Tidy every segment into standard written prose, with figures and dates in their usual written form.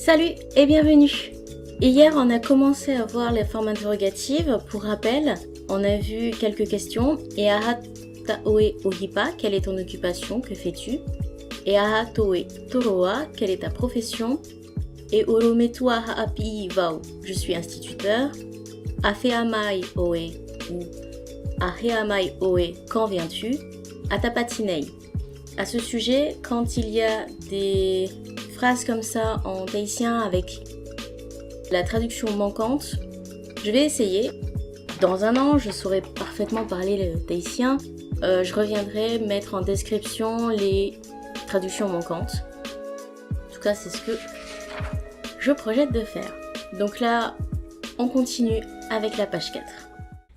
Salut et bienvenue. Hier, on a commencé à voir les formes interrogatives. Pour rappel, on a vu quelques questions. E aha taoe ohipa, quelle est ton occupation, que fais-tu? E aha toe toroa, quelle est ta profession? E orometua haapi vau, je suis instituteur. Afeamai oe ou Aheamai oe, quand viens-tu? Atapatinei. À ce sujet, quand il y a des phrases comme ça en tahitien avec la traduction manquante, je vais essayer. Dans un an, je saurai parfaitement parler le tahitien. Je reviendrai mettre en description les traductions manquantes. En tout cas, c'est ce que je projette de faire. Donc là, on continue avec la page 4.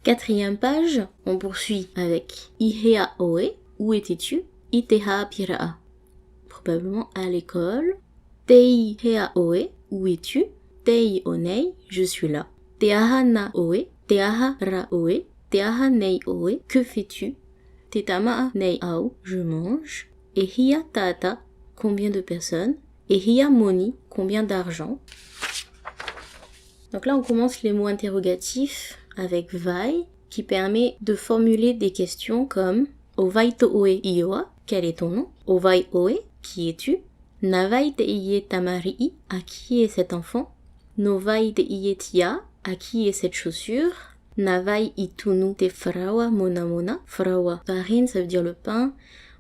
Quatrième page, on poursuit avec Ihea oe, où étais-tu? Iteha piraa, probablement à l'école. Tei hea oe, où es-tu? Tei onei, je suis là. Teaha na oe, teaha ra oe, teaha nei oe, que fais-tu? Tetamaa nei au, je mange. Ehia tata, combien de personnes? Ehia moni, combien d'argent? Donc là, on commence les mots interrogatifs avec vai, qui permet de formuler des questions comme Ovai to oe ioa, quel est ton nom? Ovai oe, qui es-tu? Navai te iye tamarii, à qui est cet enfant? Novai te iye tia, à qui est cette chaussure? Navai itunu te frawa monamona. Frawa, farine, ça veut dire le pain.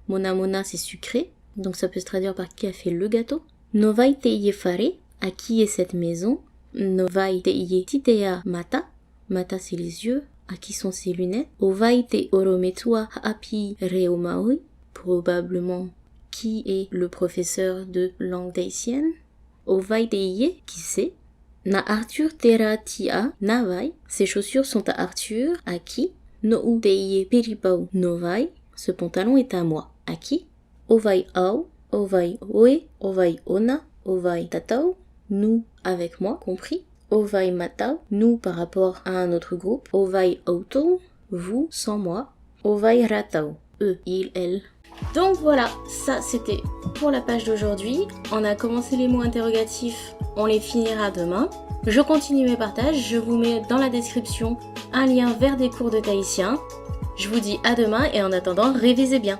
Monamona, c'est sucré. Donc ça peut se traduire par qui a fait le gâteau. Novai te iye fare, à qui est cette maison? Novai te iye titea mata. Mata, c'est les yeux. À qui sont ces lunettes? Ovai te orometua haapi reumaoi. Probablement qui est le professeur de langue tahitienne. Ovai te iye, qui c'est? Na Arthur tera tia navai. Ces chaussures sont à Arthur. À qui? No te iye piripau novai. Ce pantalon est à moi. À qui? Ovai au, ovai oe, ovai ona, ovai tatau. Nous, avec moi, compris. Ovai matau, nous par rapport à un autre groupe. Ovai auto, vous, sans moi. Ovai ratau, eux, ils, elles. Donc voilà, ça c'était pour la page d'aujourd'hui. On a commencé les mots interrogatifs, on les finira demain. Je continue mes partages, je vous mets dans la description un lien vers des cours de tahitien. Je vous dis à demain et en attendant, révisez bien.